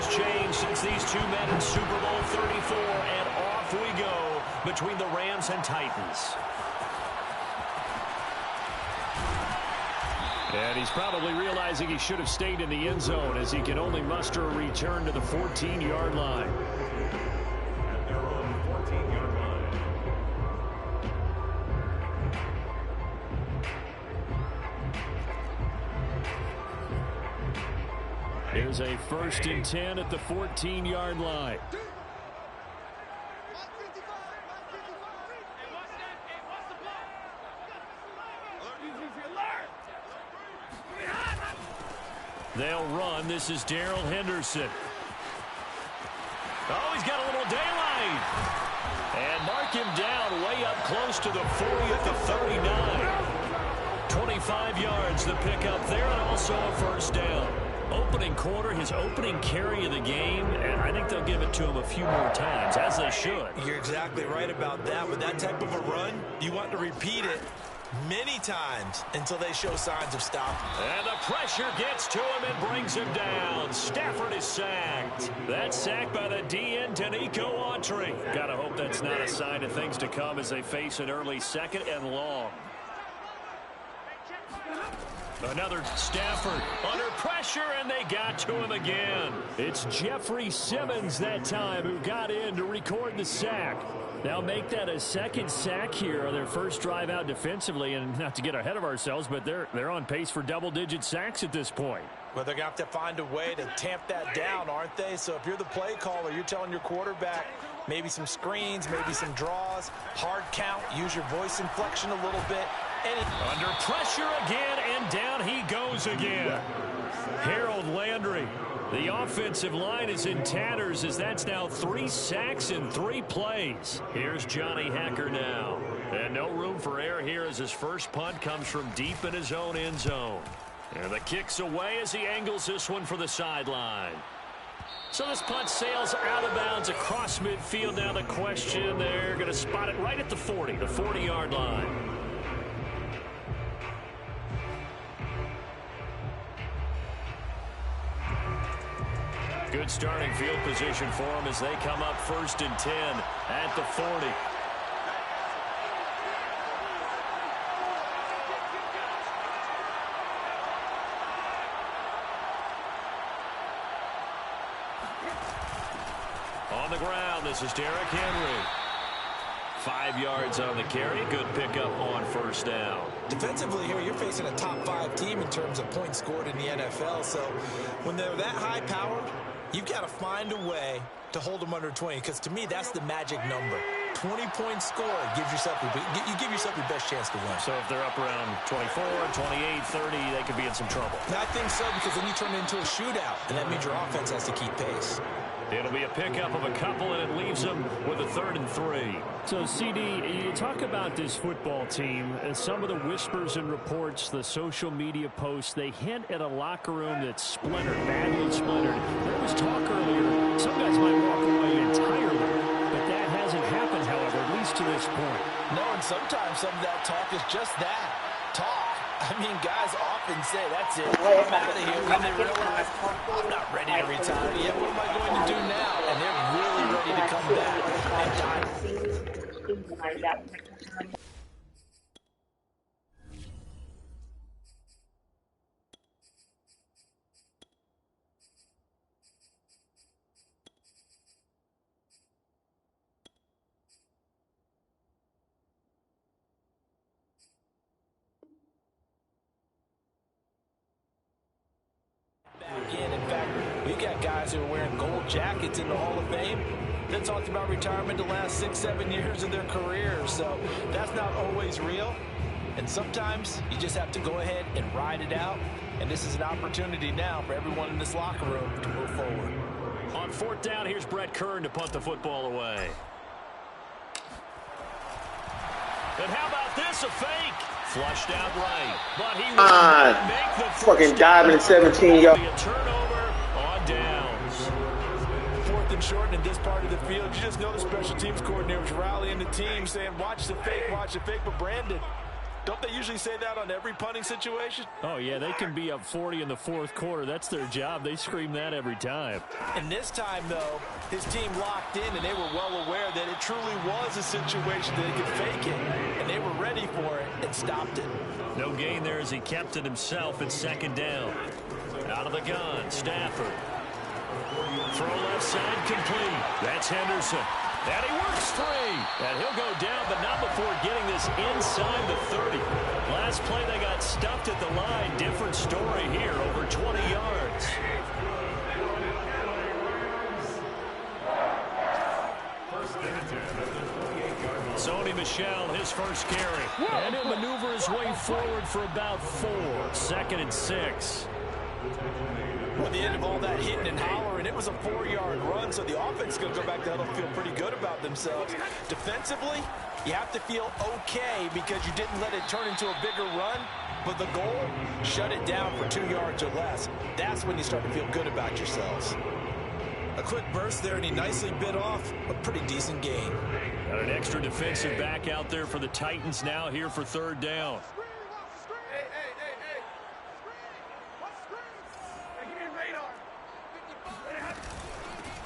has changed since these two met in Super Bowl 34, and off we go between the Rams and Titans. And he's probably realizing he should have stayed in the end zone as he can only muster a return to the 14-yard line. At their own 14-yard line. Here's a 1st and 10 at the 14-yard line. They'll run. This is Darrell Henderson. Oh, he's got a little daylight. And mark him down way up close to the 40 at the 39. 25 yards the pickup there, and also a 1st down. Opening quarter, his opening carry of the game, and I think they'll give it to him a few more times, as they should. You're exactly right about that. With that type of a run, you want to repeat it many times until they show signs of stopping. And the pressure gets to him and brings him down. Stafford is sacked. That's sacked by the DN, Danico Autry. Gotta hope that's not a sign of things to come as they face an early 2nd and long. Another Stafford under pressure, and they got to him again. It's Jeffrey Simmons that time who got in to record the sack. Now make that a 2nd sack here on their first drive out defensively, and not to get ahead of ourselves, but they're on pace for double-digit sacks at this point. Well, they're going to have to find a way to tamp that down, aren't they? So if you're the play caller, you're telling your quarterback maybe some screens, maybe some draws, hard count, use your voice inflection a little bit. Under pressure again, and down he goes again. Harold Landry. The offensive line is in tatters as that's now 3 sacks in 3 plays. Here's Johnny Hacker now. And no room for error here as his first punt comes from deep in his own end zone. And the kick's away as he angles this one for the sideline. So this punt sails out of bounds across midfield. Now the question, they're going to spot it right at the 40, the 40-yard line. Good starting field position for them as they come up 1st and 10 at the 40. On the ground, this is Derrick Henry. 5 yards on the carry. Good pickup on 1st down. Defensively here, you're facing a top 5 team in terms of points scored in the NFL. So when they're that high-powered, you've got to find a way to hold them under 20, because to me, that's the magic number. 20 points scored gives yourself you give yourself your best chance to win. So if they're up around 24, 28, 30, they could be in some trouble. I think so, because then you turn it into a shootout, and that means your offense has to keep pace. It'll be a pickup of a couple, and it leaves them with a 3rd and 3. So, CD, you talk about this football team, and some of the whispers and reports, the social media posts, they hint at a locker room that's splintered, badly splintered. There was talk earlier, some guys might walk away entirely, but that hasn't happened, however, at least to this point. No, and sometimes some of that talk is just that, talk. I mean, guys often say, that's it, I'm out of here, when they realize, I'm not ready to retire yet, what am I going to do now? And they're really ready to come back. In fact, we got guys who are wearing gold jackets in the Hall of Fame that talked about retirement the last 6-7 years of their careers. So that's not always real. And sometimes you just have to go ahead and ride it out. And this is an opportunity now for everyone in this locker room to move forward. On 4th down, here's Brett Kern to punt the football away. And how about this, a fake? Flushed out right. But he will make the fucking diving at 17 yards. A turnover on downs. 4th and short in this part of the field. You just know the special teams coordinator was rallying the team saying, watch the fake, but Brandon, Don't they usually say that on every punting situation? Oh, yeah, they can be up 40 in the fourth quarter. That's their job. They scream that every time. And this time, though, his team locked in, and they were well aware that it truly was a situation that they could fake it, and they were ready for it and stopped it. No gain there as he kept it himself at second down. Out of the gun, Stafford. Throw left side complete. That's Henderson. And he works free. And he'll go down, but not before getting this inside the 30. Last play, they got stuffed at the line. Different story here, over 20 yards. Sony Michel, his first carry. And he'll maneuver his way forward for about 4. 2nd and 6. At the end of all that hitting and hollering, it was a 4-yard run, so the offense is going to go back there and feel pretty good about themselves. Defensively, you have to feel okay because you didn't let it turn into a bigger run, but the goal, shut it down for 2 yards or less. That's when you start to feel good about yourselves. A quick burst there, and he nicely bit off a pretty decent gain. Got an extra defensive back out there for the Titans now here for 3rd down.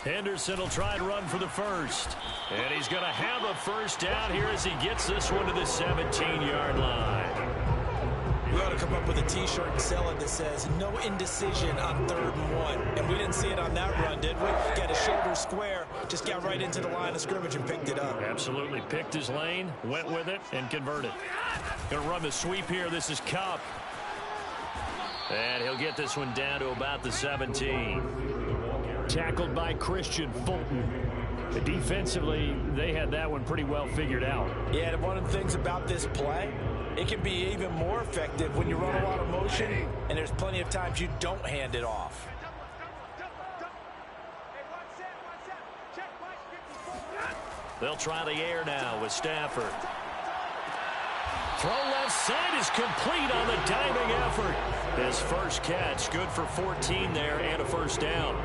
Henderson will try and run for the first. And he's going to have a first down here as he gets this one to the 17-yard line. We ought to come up with a T-shirt and sell it that says, no indecision on 3rd and 1. And we didn't see it on that run, did we? Got a shoulder square, just got right into the line of scrimmage and picked it up. Absolutely. Picked his lane, went with it, and converted. Going to run the sweep here. This is Kupp. And he'll get this one down to about the 17. Tackled by Christian Fulton. Defensively, they had that one pretty well figured out. Yeah, and one of the things about this play, it can be even more effective when you run a lot of motion, and there's plenty of times you don't hand it off. They'll try the air now with Stafford. Throw left side is complete on the diving effort. His first catch, good for 14 there and a first down.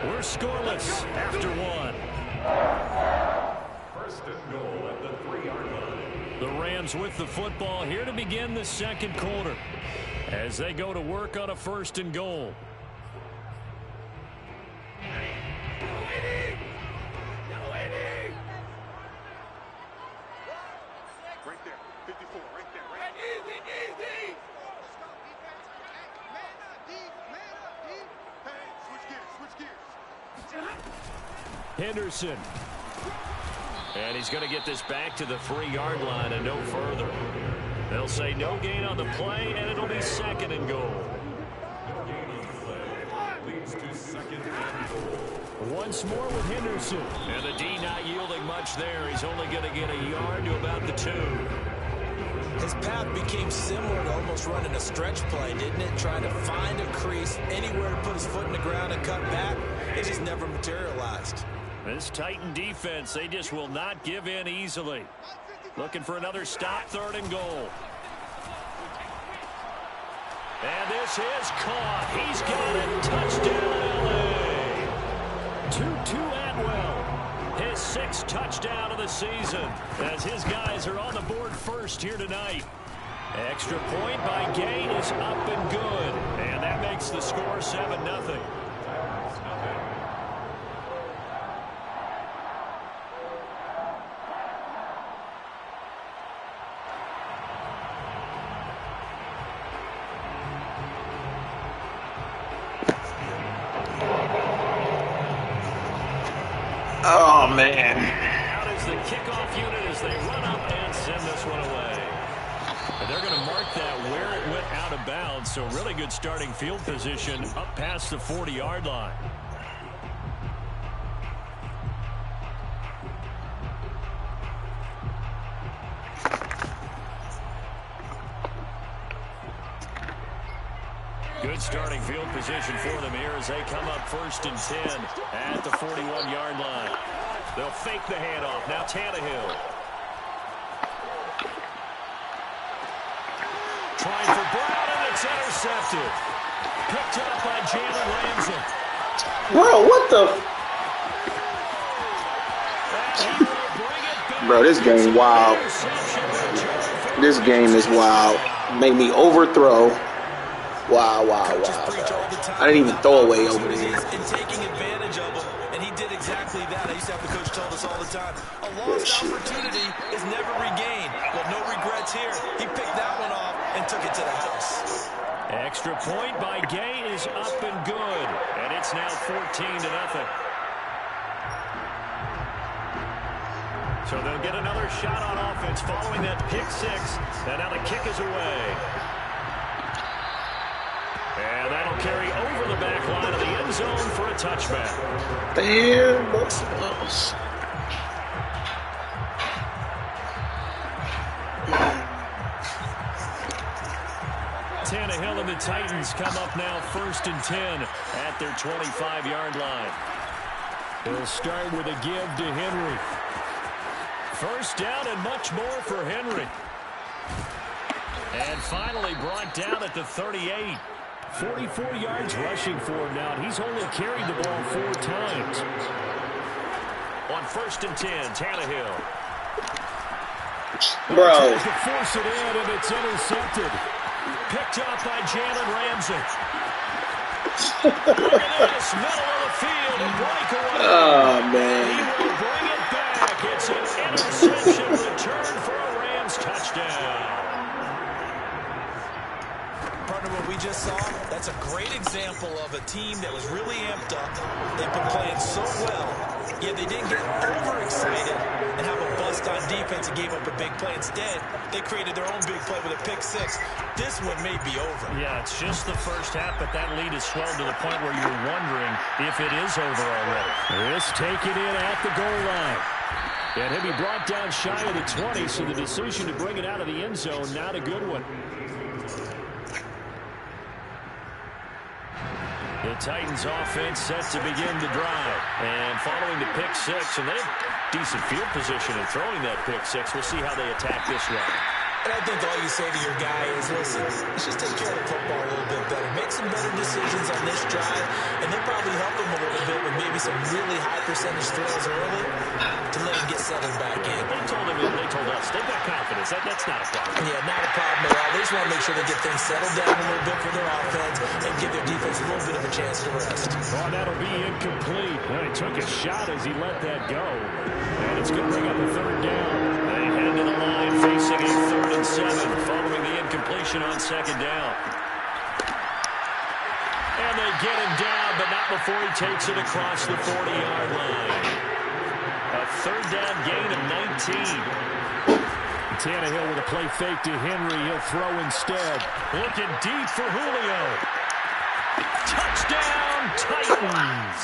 We're scoreless after 1. 1st and goal at the 3-yard line. The Rams with the football here to begin the 2nd quarter as they go to work on a 1st and goal. Right there, 54, right there. Right. Easy. Henderson. And he's going to get this back to the 3-yard line and no further. They'll say no gain on the play, and it'll be 2nd and goal. No gain on the play. Leads to 2nd and goal. Once more with Henderson. And the D not yielding much there. He's only going to get a yard to about the 2. His path became similar to almost running a stretch play, didn't it? Trying to find a crease, anywhere to put his foot in the ground and cut back. It just never materialized. This Titan defense, they just will not give in easily. Looking for another stop, 3rd and goal. And this is caught. He's got it. Touchdown, L.A. 2-2 Atwell. His 6th touchdown of the season as his guys are on the board first here tonight. Extra point by Gain is up and good. And that makes the score 7-0. Oh, man. Out is the kickoff unit as they run up and send this one away. And they're going to mark that where it went out of bounds, so really good starting field position up past the 40-yard line. Good starting field position for them here as they come up 1st and 10 at the 41-yard line. They'll fake the handoff. Now Tannehill. Trying for Brown, and it's intercepted. Picked up by Jalen Ramsey. Bro, what the? Bro, this game wild. This game is wild. Made me overthrow. Wow. I didn't even throw away over there. And taking advantage of them, and he did exactly that. I used to have the coach tell us all the time, a lost opportunity is never regained. Well, no regrets here. He picked that one off and took it to the house. Extra point by Gay is up and good, and it's now 14-0. So they'll get another shot on offense following that pick six, and now the kick is away. And that'll carry over the back line of the end zone for a touchback. Damn, what's close. Tannehill and the Titans come up now 1st and 10 at their 25-yard line. They'll start with a give to Henry. First down and much more for Henry. And finally brought down at the 38. 44 yards rushing for him now. He's only carried the ball 4 times. On 1st and 10, Tannehill. Bro. To force it in, and it's intercepted. Picked up by Jalen Ramsey. Look at this, middle of the field, and breakaway. Oh, man. He will bring it back. It's an interception return for a Rams touchdown. Partner, what we just saw, that's a great example of a team that was really amped up. They've been playing so well, yet they didn't get overexcited and have a bust on defense and gave up a big play. Instead, they created their own big play with a pick six. This one may be over. Yeah, it's just the first half, but that lead has swelled to the point where you're wondering if it is over already. This taken in at the goal line. And he'll be brought down shy of the 20, so the decision to bring it out of the end zone, not a good one. The Titans offense set to begin the drive. And following the pick six, and they have decent field position in throwing that pick six. We'll see how they attack this one. And I think all you say to your guy is, listen, let's just take care of the football a little bit better. Make some better decisions on this drive, and they'll probably help him a little bit with maybe some really high percentage throws early to let him get settled back in. They told us they've got confidence. That's not a problem. Yeah, not a problem at all. They just want to make sure they get things settled down a little bit for their offense and give their defense a little bit of a chance to rest. Oh, that'll be incomplete. Well, he took a shot as he let that go. And it's going to bring up a 3rd down. They head to the line facing a 3rd and 7 following the incompletion on 2nd down. And they get him down, but not before he takes it across the 40-yard line. A 3rd down gain of 19. Tannehill with a play fake to Henry. He'll throw instead. Looking deep for Julio. Touchdown, Titans.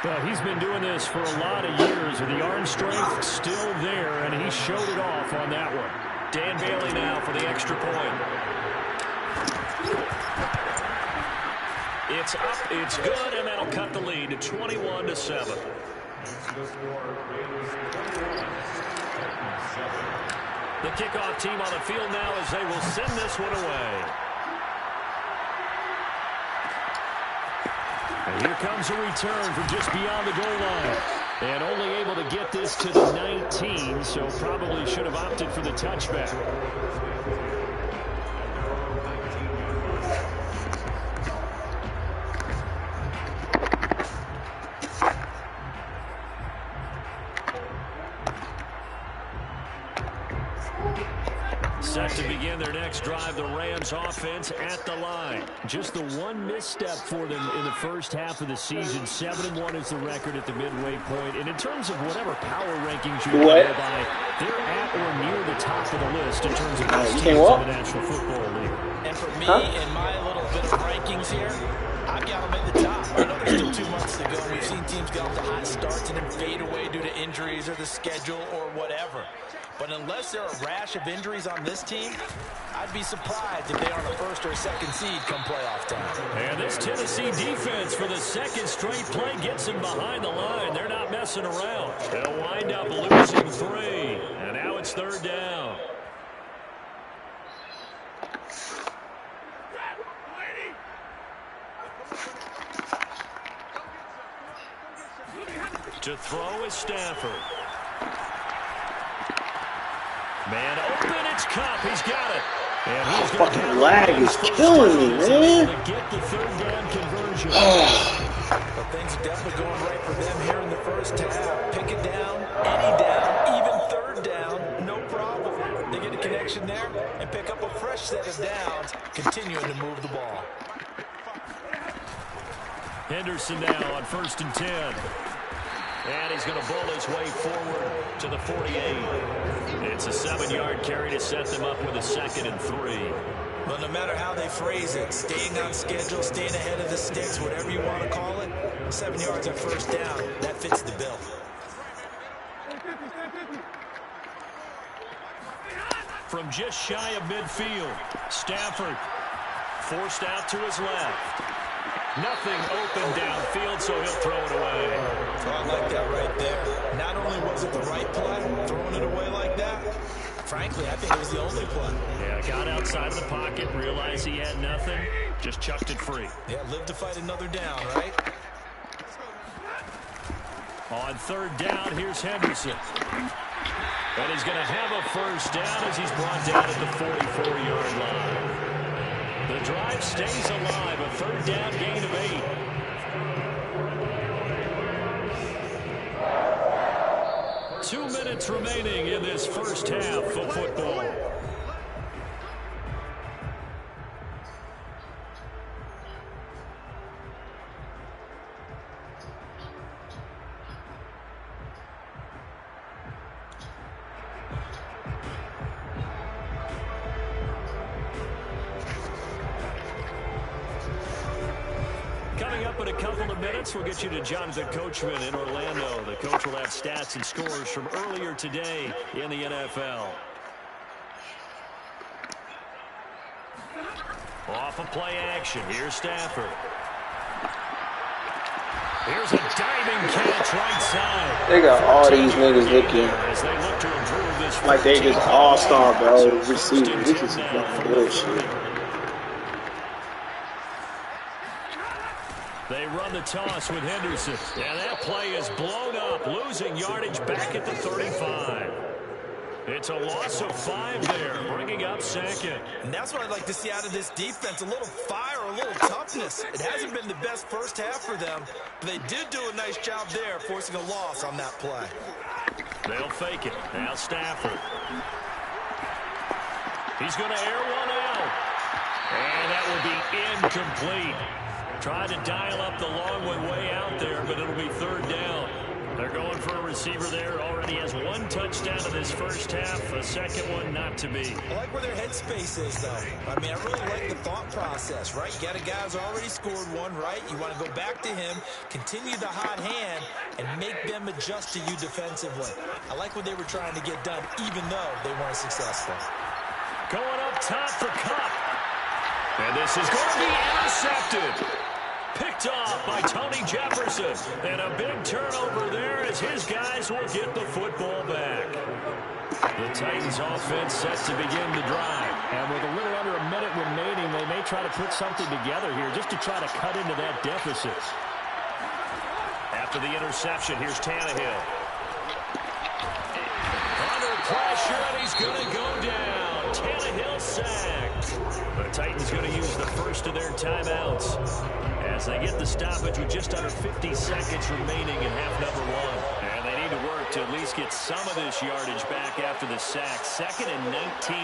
Well, he's been doing this for a lot of years with the arm strength still there, and he showed it off on that one. Dan Bailey now for the extra point. It's up, it's good, and that'll cut the lead to 21-7. The kickoff team on the field now as they will send this one away. And here comes a return from just beyond the goal line. And only able to get this to the 19, so probably should have opted for the touchback. Set to begin their next drive, the Rams offense at the line. Just the one misstep for them in the first half of the season. 7-1 is the record at the midway point. And in terms of whatever power rankings you go by, they're at or near the top of the list in terms of those teams in the National Football League. And for me, in my little bit of rankings here, I've got them at the top. I know there's still 2 months to go. We've seen teams get off to hot starts and then fade away due to injuries or the schedule or whatever. But unless there are a rash of injuries on this team, I'd be surprised if they are the 1st or 2nd seed come playoff time. And this Tennessee defense for the 2nd straight play gets them behind the line. They're not messing around. They'll wind up losing 3. And now it's 3rd down. To throw is Stafford. Man open, it's Cup. He's got it. And he's fucking lag is killing me, man. To get the third down conversion. Well, things are definitely going right for them here in the first half. Pick it down, any down, even third down, no problem. They get a connection there and pick up a fresh set of downs, continuing to move the ball. Henderson now on 1st and 10. And he's going to bowl his way forward to the 48. It's a 7-yard carry to set them up with a 2nd and 3. Well, no matter how they phrase it, staying on schedule, staying ahead of the sticks, whatever you want to call it, 7 yards on first down, that fits the bill. From just shy of midfield, Stafford forced out to his left. Nothing open downfield, so he'll throw it away. Oh, I like that right there. Not only was it the right play, throwing it away like that, frankly, I think it was the only play. Yeah, got outside of the pocket, realized he had nothing, just chucked it free. Yeah, live to fight another down, right? On 3rd down, here's Henderson. And he's going to have a first down as he's brought down at the 44-yard line. The drive stays alive, a 3rd down gain of 8. 2 minutes remaining in this first half of football. Coming up in a couple of minutes, we'll get you to Jonathan Coachman in Orlando. The coach will have stats and scores from earlier today in the NFL. Off of play action, here's Stafford. Here's a diving catch right side. They got all these niggas looking like they just all-star, bro. Receiving. This is some bullshit. They run the toss with Henderson. And that play is blown up, losing yardage back at the 35. It's a loss of 5 there, bringing up 2nd. And that's what I'd like to see out of this defense, a little fire, a little toughness. It hasn't been the best first half for them, but they did do a nice job there, forcing a loss on that play. They'll fake it. Now Stafford. He's going to air one out. And that will be incomplete. Tried to dial up the long way out there, but it'll be 3rd down. They're going for a receiver there. Already has 1 touchdown in this first half. A 2nd one not to be. I like where their headspace is, though. I mean, I really like the thought process, right? You got a guy who's already scored 1, right? You want to go back to him, continue the hot hand, and make them adjust to you defensively. I like what they were trying to get done, even though they weren't successful. Going up top for Cup. And this is going to be intercepted. Picked off by Tony Jefferson. And a big turnover there as his guys will get the football back. The Titans offense set to begin the drive. And with a little under a minute remaining, they may try to put something together here just to try to cut into that deficit. After the interception, here's Tannehill. Under pressure, and he's going to go down. Tannehill sacked. The Titans going to use the first of their timeouts as they get the stoppage with just under 50 seconds remaining in half number 1. And they need to work to at least get some of this yardage back after the sack. 2nd and 19.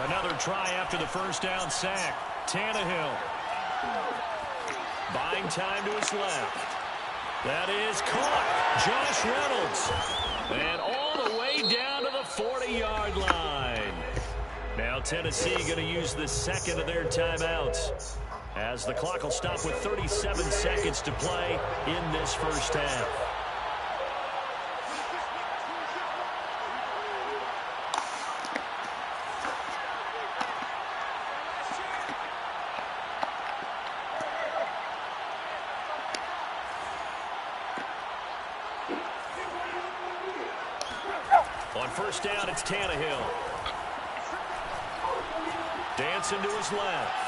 Another try after the first down sack. Tannehill. Buying time to his left. That is caught. Josh Reynolds. And all the way down to the 40-yard line. Now Tennessee going to use the 2nd of their timeouts as the clock will stop with 37 seconds to play in this first half. On first down, it's Tannehill. Dancing to his left.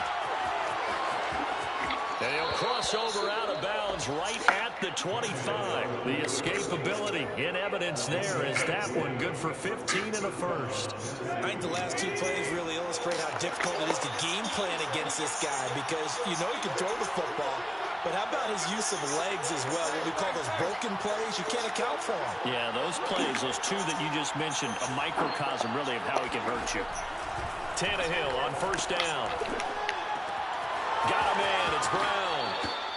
And he'll cross over out of bounds right at the 25. The escapability in evidence there is that one good for 15 and a first. I think the last two plays really illustrate how difficult it is to game plan against this guy because you know he can throw the football, but how about his use of legs as well? What we call those broken plays, you can't account for them. Yeah, those plays, those two that you just mentioned, a microcosm really of how he can hurt you. Tannehill on first down. Got him in. It's Brown.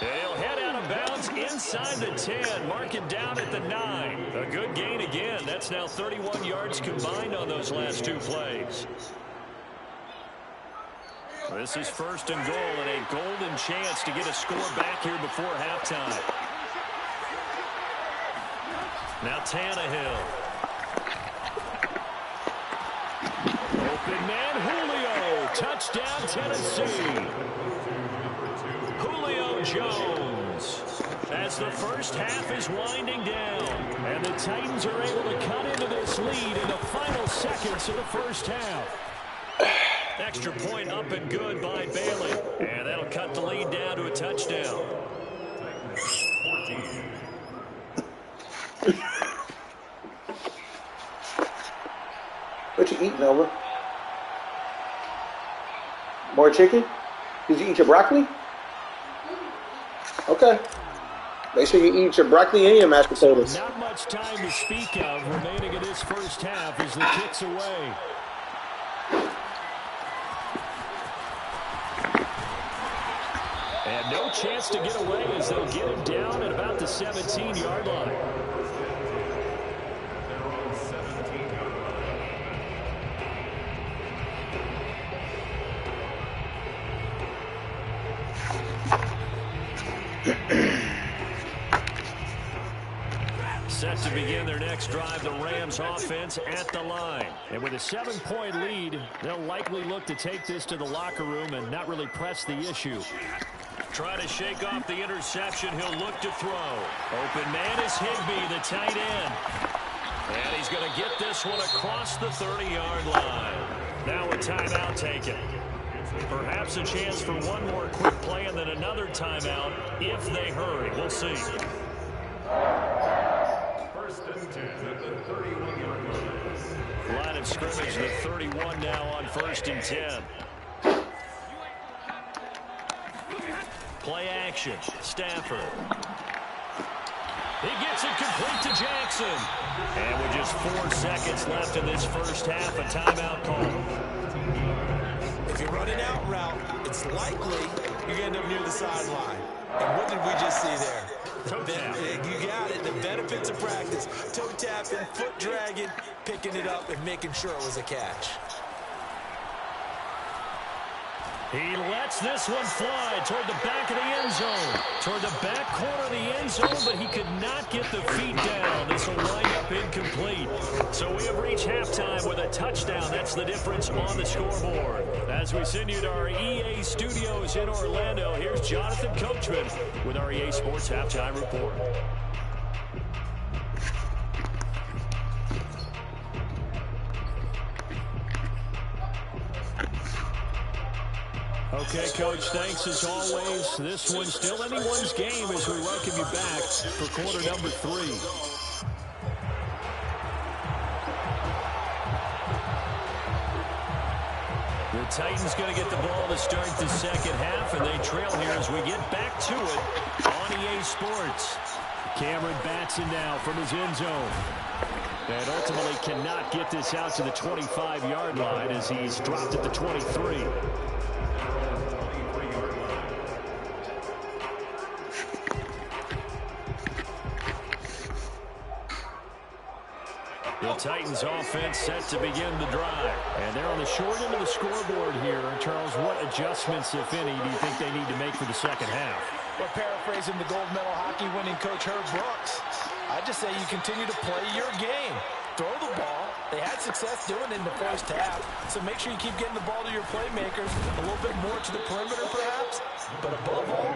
He'll head out of bounds inside the 10. Mark it down at the 9. A good gain again. That's now 31 yards combined on those last two plays. This is first and goal and a golden chance to get a score back here before halftime. Now Tannehill. Open man, Julio. Touchdown, Tennessee. Julio Jones. As the first half is winding down. And the Titans are able to cut into this lead in the final seconds of the first half. Extra point up and good by Bailey. And that'll cut the lead down to a touchdown. What you eating, Nova? More chicken? Did you eat your broccoli? Okay. Make sure you eat your broccoli and your mashed potatoes. Not much time to speak of remaining in this first half as the kick's away. And no chance to get away as they'll get him down at about the 17-yard line. Set to begin their next drive, the Rams offense at the line. And with a 7-point lead, they'll likely look to take this to the locker room and not really press the issue. Try to shake off the interception. He'll look to throw. Open man is Higbee, the tight end. And he's going to get this one across the 30-yard line. Now a timeout taken. Perhaps a chance for one more quick play and then another timeout if they hurry. We'll see. First and 10 at the 31-yard line. Line of scrimmage, the 31 now on first and 10. Play action. Stafford. He gets it complete to Jackson. And with just 4 seconds left in this first half, a timeout call. If you run an out route, it's likely you're going to end up near the sideline. And what did we just see there? You got it. The benefits of practice. Toe tapping, foot dragging, picking it up, and making sure it was a catch. He lets this one fly toward the back of the end zone. Toward the back corner of the end zone, but he could not get the feet down. This will wind up incomplete. So we have reached halftime with a touchdown. That's the difference on the scoreboard. As we send you to our EA studios in Orlando, here's Jonathan Coachman with our EA Sports Halftime Report. Okay, Coach, thanks as always. This one's still anyone's game as we welcome you back for quarter number 3. The Titans going to get the ball to start the second half, and they trail here as we get back to it on EA Sports. Cameron Batson now from his end zone. And ultimately cannot get this out to the 25-yard line as he's dropped at the 23. The Titans offense set to begin the drive. And they're on the short end of the scoreboard here. And Charles, what adjustments, if any, do you think they need to make for the second half? Well, paraphrasing the gold medal hockey winning coach Herb Brooks, I just say you continue to play your game. Throw the ball. They had success doing it in the first half. So make sure you keep getting the ball to your playmakers, a little bit more to the perimeter perhaps. But above all,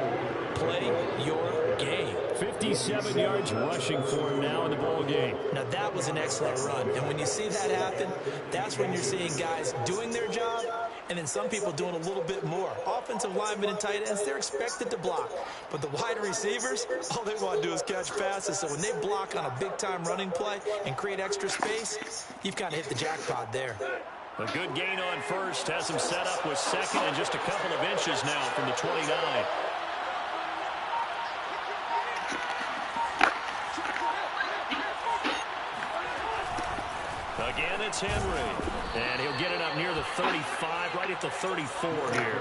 play your game. 57 yards rushing for him now in the ball game. Now, that was an excellent run. And when you see that happen, that's when you're seeing guys doing their job and then some people doing a little bit more. Offensive linemen and tight ends, they're expected to block. But the wide receivers, all they want to do is catch passes. So when they block on a big-time running play and create extra space, you've kind of hit the jackpot there. A good gain on first has him set up with second and just a couple of inches now from the 29. Again, it's Henry. And he'll get it up near the 35, right at the 34 here.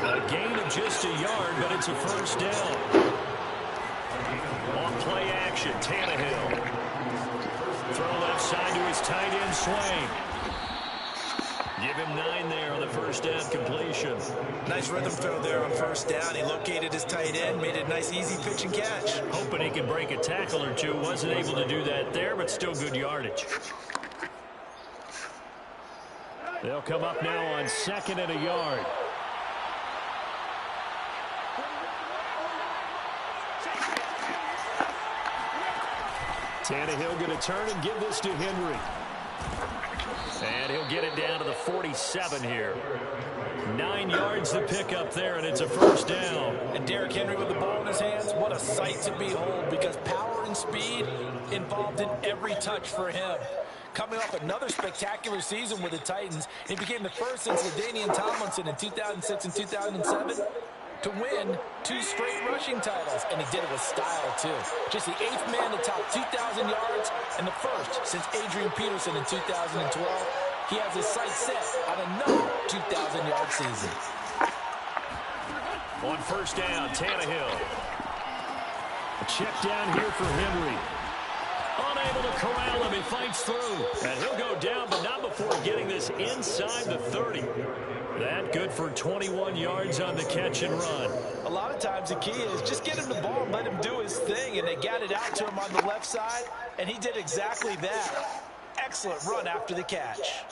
A gain of just a yard, but it's a first down. On play action, Tannehill. Throw left side to his tight end, Swain. Give him 9 there on the first down completion. Nice rhythm throw there on first down. He located his tight end, made it a nice, easy pitch and catch. Hoping he could break a tackle or two. Wasn't able to do that there, but still good yardage. They'll come up now on 2nd and a yard. Tannehill going to turn and give this to Henry. And he'll get it down to the 47 here. 9 yards to pick up there, and it's a first down. And Derrick Henry with the ball in his hands, what a sight to behold, because power and speed involved in every touch for him. Coming off another spectacular season with the Titans, he became the first since LaDainian Tomlinson in 2006 and 2007 to win 2 straight rushing titles, and he did it with style, too. Just the 8th man to top 2,000 yards and the first since Adrian Peterson in 2012. He has his sights set on another 2,000-yard season. On first down, Tannehill. A check down here for Henry. Unable to corral him. He fights through. And he'll go down, but not before getting this inside the 30. That good for 21 yards on the catch and run. A lot of times the key is just get him the ball and let him do his thing. And they got it out to him on the left side, and he did exactly that. Excellent run after the catch.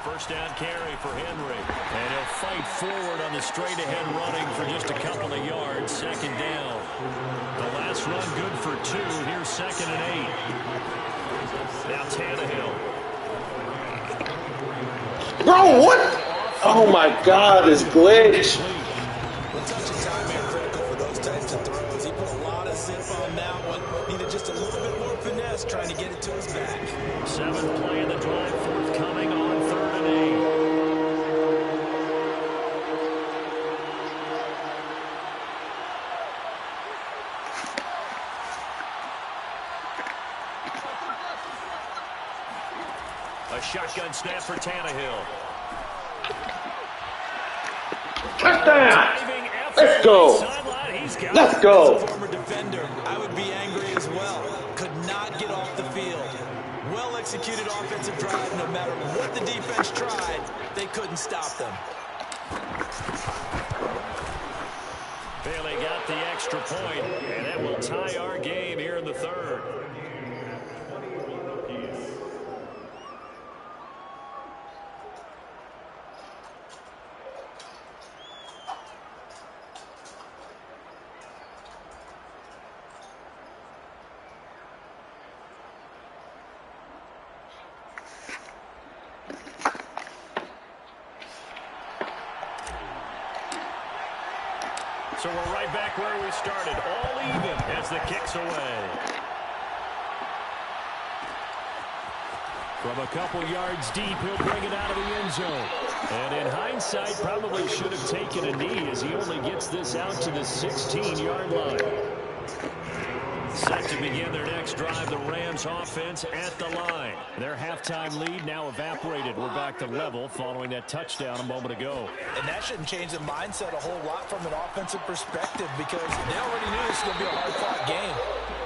First down carry for Henry. And he'll fight forward on the straight-ahead running for just a couple of yards. 2nd down. The last run good for 2. Here's 2nd and 8. Now Tannehill. Bro, what? Oh, my God, this glitch. The touch and time are critical for those types of throws. He put a lot of zip on that one. Needed just a little bit more finesse trying to get it to his back. 7th play in the drive, forthcoming on 3rd and 8. A shotgun snap for Tannehill. Touchdown! Let's go. Let's go. As a former defender, I would be angry as well. Could not get off the field. Well-executed offensive drive. No matter what the defense tried, they couldn't stop them. Bailey got the extra point, and that will tie our game here in the 3rd. So we're right back where we started, all even as the kick's away. From a couple yards deep, he'll bring it out of the end zone. And in hindsight, probably should have taken a knee as he only gets this out to the 16-yard line. Set to begin their next drive, the Rams offense at the line. Their halftime lead now evaporated. We're back to level following that touchdown a moment ago. And that shouldn't change the mindset a whole lot from an offensive perspective because they already knew this was going to be a hard-fought game.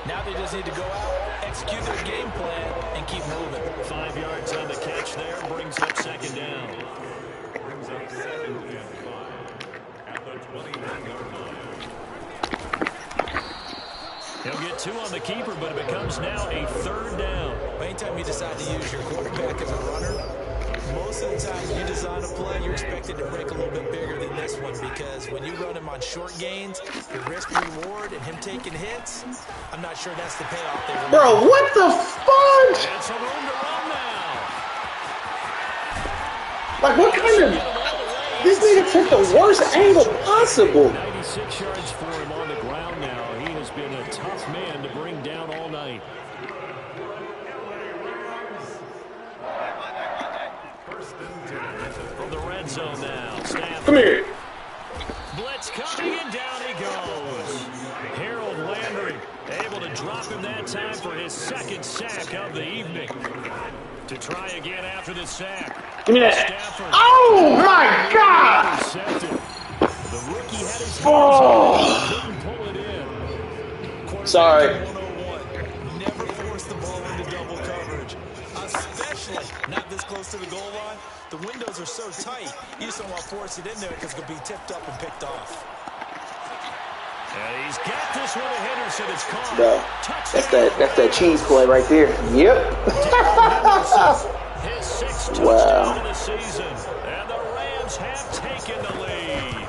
Now they just need to go out, execute their game plan, and keep moving. 5 yards on the catch there, brings up 2nd down. Brings up 2nd and 5 at the 29-yard line. He'll get 2 on the keeper, but it becomes now a 3rd down. Anytime you decide to use your quarterback as a runner, most of the time you design a play, you're expected to break a little bit bigger than this one, because when you run him on short gains, the risk-reward and him taking hits, I'm not sure that's the payoff they were. Bro, what the fudge? And some room to run now. Like, what kind of... This nigga took the worst angle possible. 96 yards for him on the ground now. He has been a tough man to bring down all night. From the red zone now. Snap. Come here. Blitz coming, and down he goes. Harold Landry able to drop him that time for his 2nd sack of the evening. To try again after the sack. Give me that. Stafford. Oh, my God. The rookie had his couldn't pull it in. Sorry. 101. Never force the ball into double coverage, especially not this close to the goal line. The windows are so tight, you just don't want to force it in there because it could be tipped up and picked off. And he's got this one to Henderson. It's caught. Bro, that's that cheese play right there. Yep. His 6th touchdown Wow. of the season. And the Rams have taken the lead.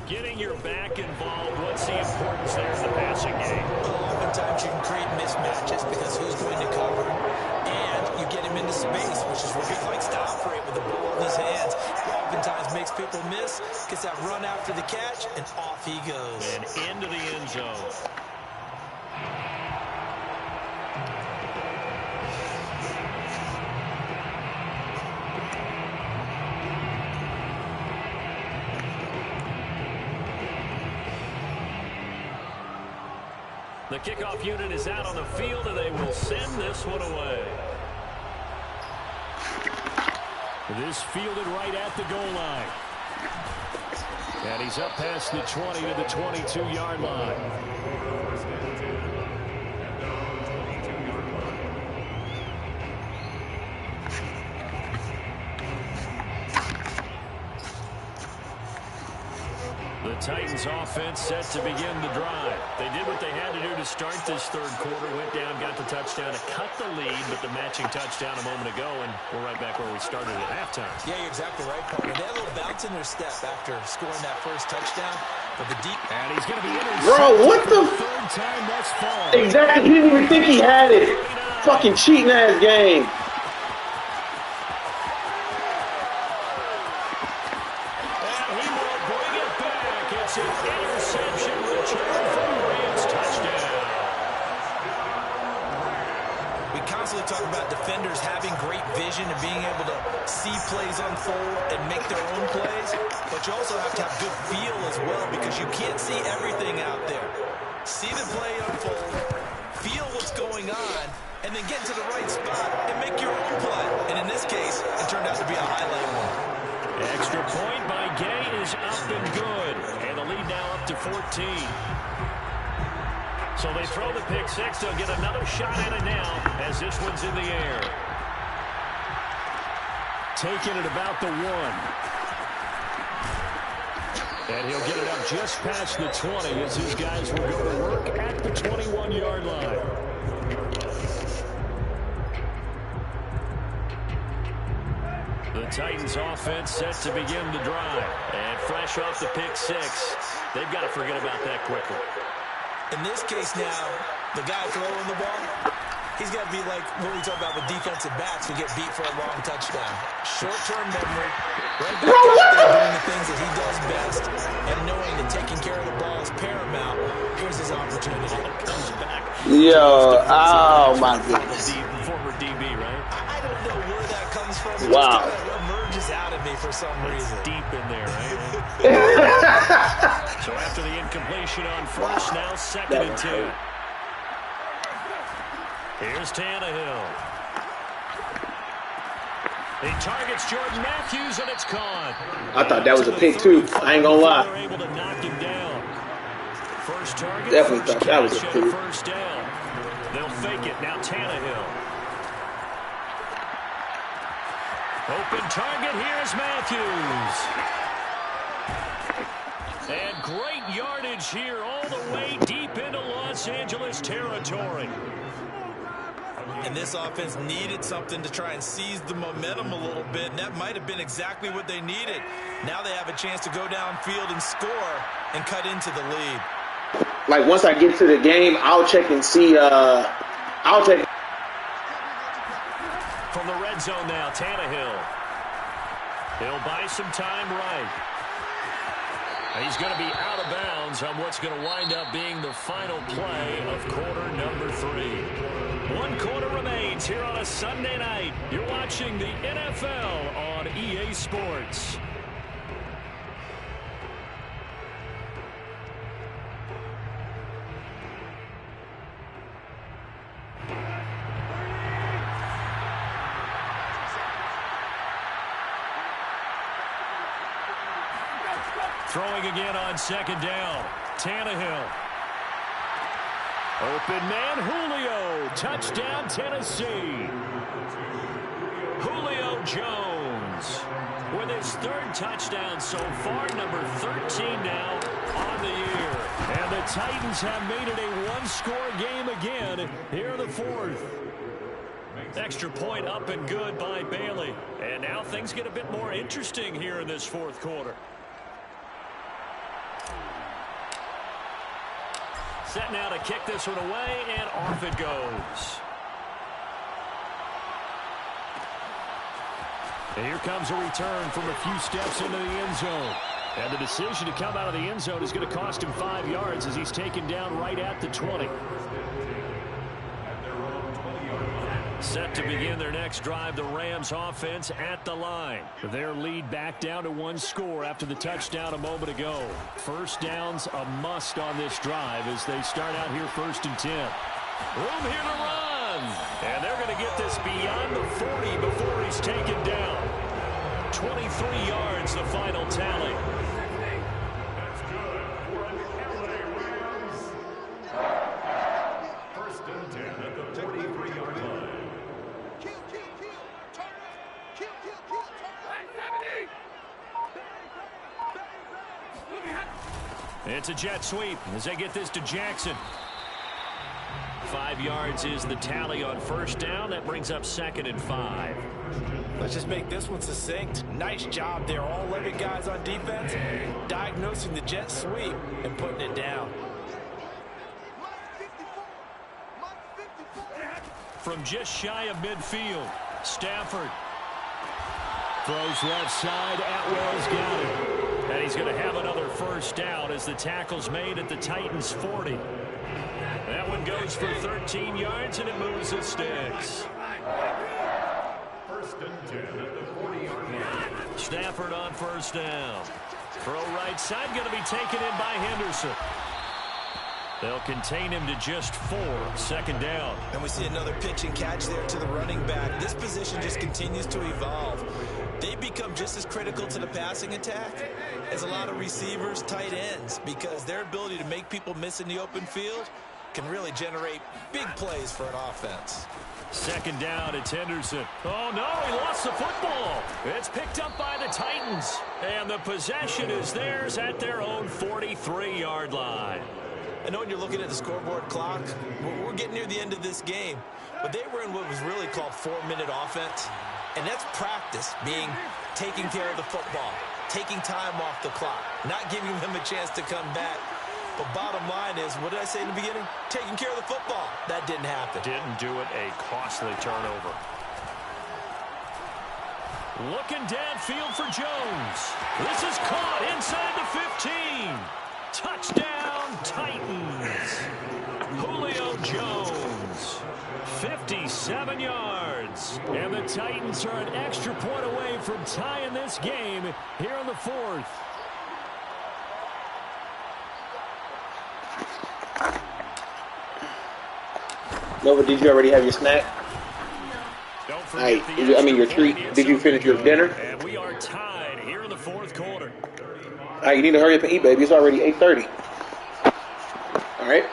Getting your back involved, what's the importance there in the passing game? Oftentimes you can create mismatches because who's going to cover, and you get him into space, which is where he likes to operate with the ball in his hands. Oftentimes makes people miss, gets that run after the catch, and off he goes. And into the end zone. The kickoff unit is out on the field, and they will send this one away. This fielded right at the goal line. And he's up past the 20 to the 22-yard line. The Titans offense set to begin the drive. They did what they had to do to start this 3rd quarter. Went down, got the touchdown to cut the lead, but the matching touchdown a moment ago, and we're right back where we started at halftime. Yeah, you're exactly right, partner. They had a little bounce in their step after scoring that first touchdown. But the deep... And he's going to be intercepted. Bro, what the... 3rd time thus far. Exactly. He didn't even think he had it. Fucking cheating ass game. It's an interception return for the Rams touchdown. We constantly talk about defenders having great vision and being able to see plays unfold and make their own plays, but you also have to have good feel as well because you can't see everything out there. See the play unfold, feel what's going on, and then get to the right spot and make your own play. And in this case, it turned out to be a highlight one. Extra point by Gay is up and good. And the lead now up to 14. So they throw the pick six. They'll get another shot at it now as this one's in the air. Taking it about the 1. And he'll get it up just past the 20 as his guys will go to work at the 21-yard line. The Titans offense set to begin the drive. And fresh off the pick six, they've got to forget about that quickly. In this case now, the guy throwing the ball, he's got to be like what we talk about with defensive backs who get beat for a long touchdown. Short-term memory, right back out there doing the things that he does best, and knowing that taking care of the ball is paramount. Here's his opportunity. Comes back. Yo, oh my goodness. Former DB, right? I don't know where that comes from. It Wow. just kind of emerges out of me for some reason. Deep in there, right? So after the incompletion on first, now second and 2. Here's Tannehill. He targets Jordan Matthews, and it's caught. I thought that was a pick too. I ain't gonna lie. They're able to knock him down. First target. Definitely first thought that was a catch, and pick. First down. They'll fake it. Now Tannehill. Open target. Here's Matthews. And great yardage here all the way deep into Los Angeles territory. And this offense needed something to try and seize the momentum a little bit, and that might have been exactly what they needed. Now they have a chance to go downfield and score and cut into the lead. Like, once I get to the game, I'll check and see. I'll check. From the red zone now, Tannehill. He'll buy some time right. He's going to be out of bounds on what's going to wind up being the final play of quarter number 3. 1 quarter remains here on a Sunday night. You're watching the NFL on EA Sports. Throwing again on second down. Tannehill. Open man, Julio. Touchdown, Tennessee. Julio Jones with his 3rd touchdown so far, number 13 now on the year. And the Titans have made it a 1-score game again here in the 4th. Extra point up and good by Bailey. And now things get a bit more interesting here in this 4th quarter. Set now to kick this one away, and off it goes. And here comes a return from a few steps into the end zone. And the decision to come out of the end zone is going to cost him 5 yards as he's taken down right at the 20. Set to begin their next drive, the Rams offense at the line. Their lead back down to 1 score after the touchdown a moment ago. First down's a must on this drive as they start out here 1st and 10. Room here to run. And they're going to get this beyond the 40 before he's taken down. 23 yards, the final tally. That's good for an LA Rams. 1st and 10 at the 43-yard line. It's a jet sweep as they get this to Jackson. 5 yards is the tally on 1st down. That brings up 2nd and 5. Let's just make this one succinct. Nice job there, all 11 guys on defense, diagnosing the jet sweep and putting it down. From just shy of midfield, Stafford throws left side. Atwell's got it. And he's going to have another 1st down as the tackle's made at the Titans' 40. That one goes for 13 yards, and it moves the sticks. 1st and 10 at the 40-yard line. Stafford on 1st down. Throw right side, going to be taken in by Henderson. They'll contain him to just 4. 2nd down. And we see another pitch and catch there to the running back. This position just continues to evolve. They become just as critical to the passing attack as a lot of receivers, tight ends, because their ability to make people miss in the open field can really generate big plays for an offense. 2nd down, it's Henderson. Oh, no, he lost the football. It's picked up by the Titans, and the possession is theirs at their own 43-yard line. I know when you're looking at the scoreboard clock, we're getting near the end of this game, but they were in what was really called 4-minute offense, and that's practice, being taking care of the football, taking time off the clock, not giving them a chance to come back. But bottom line is, what did I say in the beginning? Taking care of the football. That didn't happen. Didn't do it. A costly turnover. Looking downfield for Jones. This is caught inside the 15. Touchdown, Titans. Julio Jones. 57 yards. And the Titans are an extra point away from tying this game here in the 4th. Nova, did you already have your snack? Your treat. Did you finish your dinner? And we are tied here in the 4th quarter. All right, you need to hurry up and eat, baby. It's already 8:30. All right.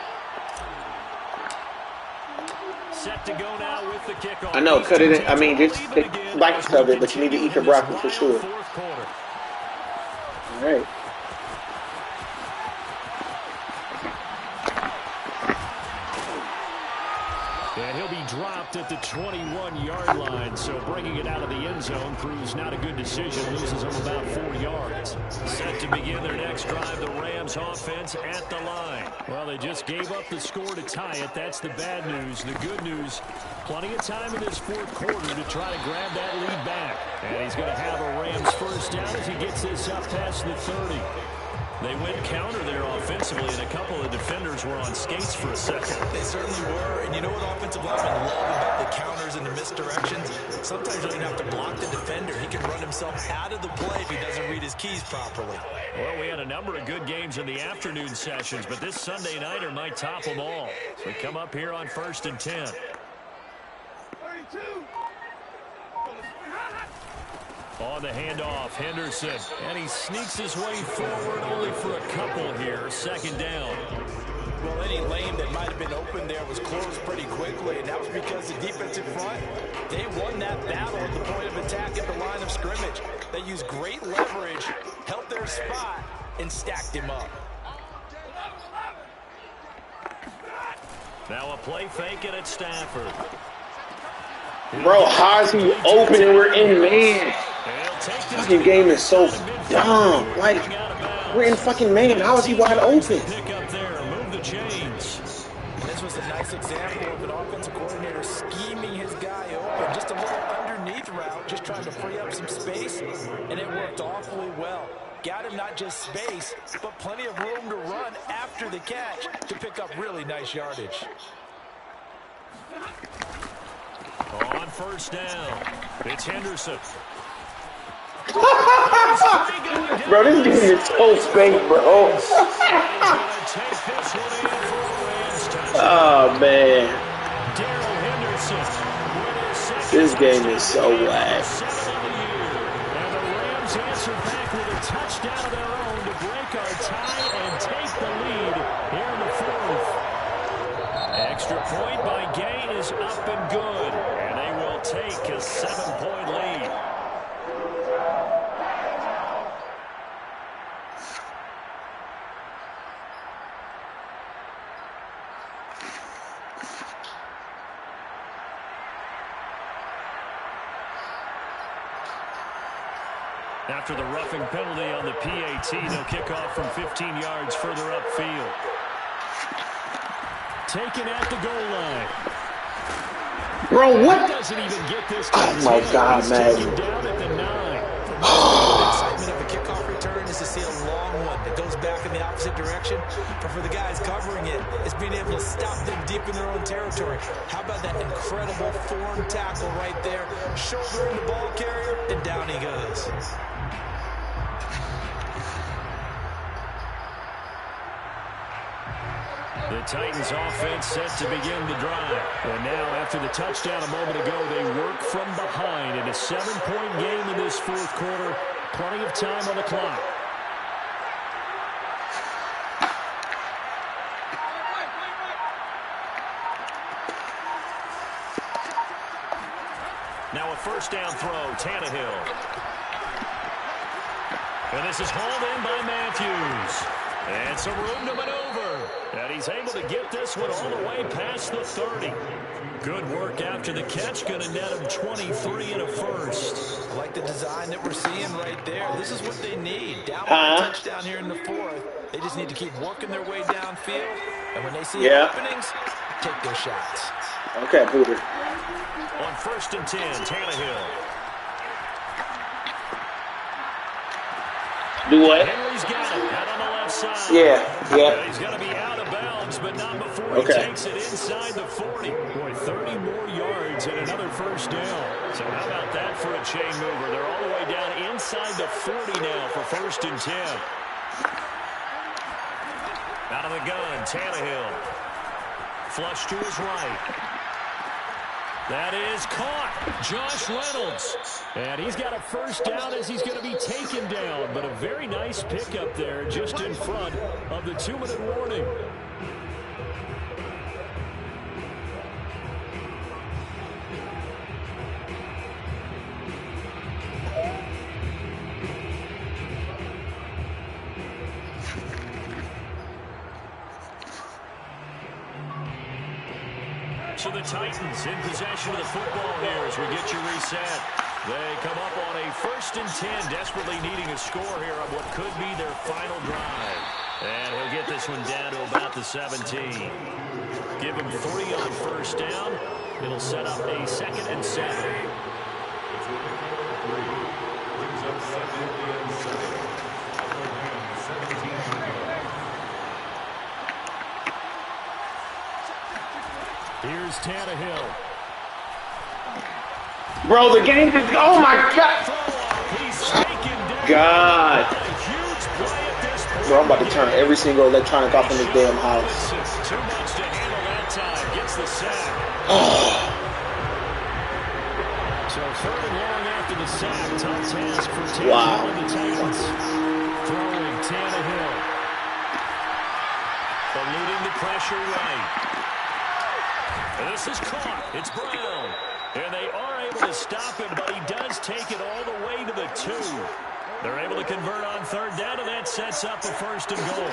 Set to go now with the kickoff. I know, cut it in. I mean, just take bites of it, but you need to eat your broccoli for sure. Fourth quarter. All right. sacked at the 21-yard line, so bringing it out of the end zone proves not a good decision. Loses them about 4 yards. Set to begin their next drive, the Rams offense at the line. Well, they just gave up the score to tie it. That's the bad news. The good news, plenty of time in this fourth quarter to try to grab that lead back. And he's going to have a Rams first down as he gets this up past the 30. They went counter there offensively, and a couple of defenders were on skates for a second. They certainly were, and you know what offensive linemen love about the counters and the misdirections? Sometimes you don't even have to block the defender. He can run himself out of the play if he doesn't read his keys properly. Well, we had a number of good games in the afternoon sessions, but this Sunday nighter might top them all. So we come up here on 1st and 10. 32. On the handoff, Henderson. And he sneaks his way forward only for a couple here. 2nd down. Well, any lane that might have been open there was closed pretty quickly, and that was because the defensive front, they won that battle at the point of attack at the line of scrimmage. They used great leverage, held their spot, and stacked him up. Now a play fake and it's Stafford. Bro, how is he open and we're in man? Fucking game is so dumb. Like, we're in fucking man. How is he wide open? Pick up there, move the chains. This was a nice example of an offensive coordinator scheming his guy open. Just a little underneath route, just trying to free up some space, and it worked awfully well. Got him not just space, but plenty of room to run after the catch to pick up really nice yardage. On 1st down, it's Henderson. Bro, this game is so fake, bro. Oh, man. This game is so whack. And the Rams answer back with a touchdown of their own to break our tie and take the lead here in the 4th. Extra point by Gay is up and good. And they will take a 7-point lead. After the roughing penalty on the PAT, they'll kick off from 15 yards further upfield. Taken at the goal line. Bro, what? Doesn't even get this. Oh, my God, man. Down at the 9. The excitement of a kickoff return is to see a long one that goes back in the opposite direction. But for the guys covering it, it's being able to stop them deep in their own territory. How about that incredible form tackle right there? Shouldering the ball carrier, and down he goes. The Titans offense set to begin the drive. And now after the touchdown a moment ago, they work from behind in a 7-point game in this 4th quarter. Plenty of time on the clock. Now a 1st down throw, Tannehill. And this is hauled in by Matthews. And some room to maneuver. And he's able to get this one all the way past the 30. Good work after the catch. Going to net him 23 and a first. I like the design that we're seeing right there. This is what they need. Down by a touchdown here in the 4th. They just need to keep working their way downfield. And when they see openings, take their shots. Okay, Hooter. On 1st and 10, Tannehill. Do what? Henry's got it out on the left side. Yeah. He's going to be out of bounds, but not before he takes it inside the 40. Boy, 30 more yards and another first down. So how about that for a chain mover? They're all the way down inside the 40 now for 1st and 10. Out of the gun, Tannehill. Flush to his right. That is caught. Josh Reynolds. And he's got a first down as he's going to be taken down. But a very nice pickup there just in front of the 2-minute warning. So the Titans in possession of the football here as we get you reset. They come up on a 1st and 10, desperately needing a score here on what could be their final drive. And he'll get this one down to about the 17. Give him 3 on 1st down. It'll set up a 2nd and 7. Brings up 2nd and 7. Here's Tannehill. Bro, the game is, oh my God. God. Bro, I'm about to turn every single electronic off in this damn house. Too much to handle that time. Gets the sack. So 3rd and long after the sack. Tough task for Tannehill and the Titans. Throwing Tannehill. Eluding the pressure right. And this is caught. It's Brown. And they are able to stop him, but he does take it all the way to the 2. They're able to convert on 3rd down, and that sets up a 1st and goal.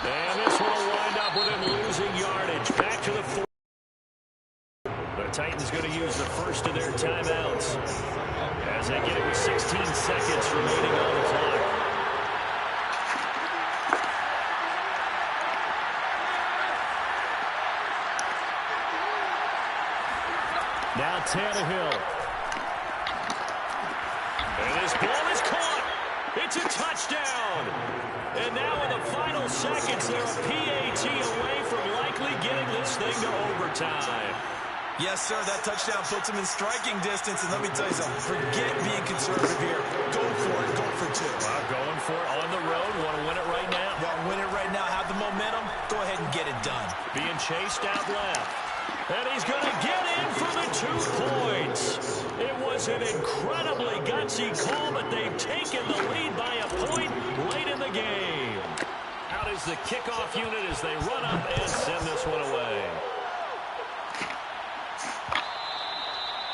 And this one will wind up with him losing yardage. Back to the 4. The Titans going to use the first of their timeouts as they get it with 16 seconds remaining on the clock. Now Tannehill. And this ball is caught. It's a touchdown. And now in the final seconds, they're a PAT away from likely getting this thing to overtime. Yes, sir, that touchdown puts him in striking distance. And let me tell you something, forget being conservative here. Go for it, go for 2. Going for it on the road. Want to win it right now? Want to win it right now, have the momentum, go ahead and get it done. Being chased out left. And he's going to get in for the 2 points. It was an incredibly gutsy call, but they've taken the lead by a point late in the game. Out is the kickoff unit as they run up and send this one away.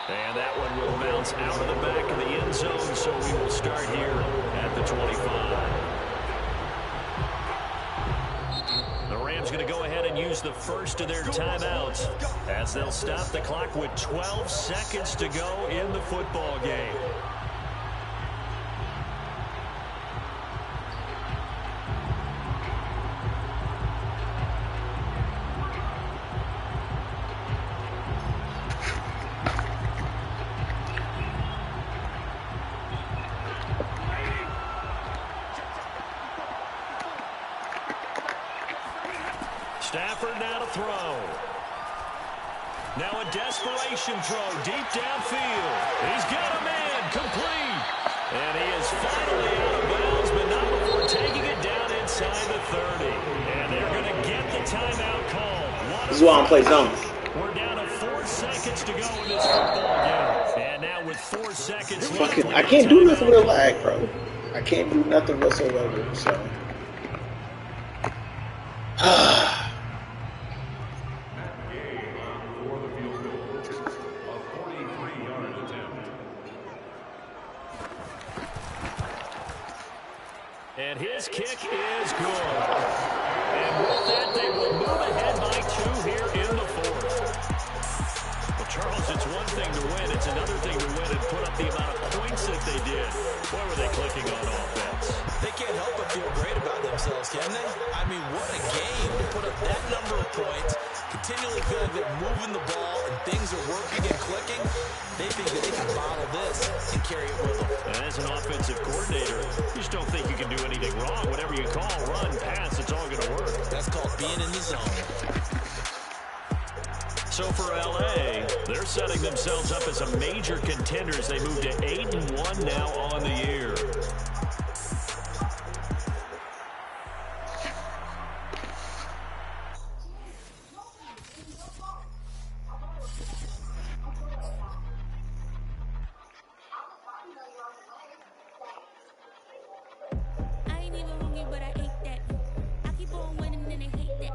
And that one will bounce out of the back of the end zone, so we will start here at the 25. The Rams going to go ahead and use the first of their timeouts as they'll stop the clock with 12 seconds to go in the football game. Stafford now to throw. Now a desperation throw deep downfield. He's got a man complete. And he is finally out of bounds, but not before taking it down inside the 30. And they're going to get the timeout call. This is why I don't play zone. We're down to 4 seconds to go in this football game. And now with 4 seconds left. I can't do nothing with a lag, bro. I can't do nothing whatsoever, so. And his kick is good. And with that, they will move ahead by 2 here in the 4th. Well, Charles, it's one thing to win. It's another thing to win and put up the amount of points that they did. Boy, were they clicking on offense. They can't help but feel great about themselves, can they? I mean, what a game to put up that number of points, continually feeling they're moving the ball and things are working and clicking. They think that they can bottle this and carry it with them. And as an offensive coordinator, you just don't think you can do anything wrong. Whatever you call, run, pass, it's all going to work. That's called being in the zone. So for L.A., they're setting themselves up as a major contender as they move to 8-1 now on the year. I ain't even hungry, but I ate that. I keep on winning and they hate that.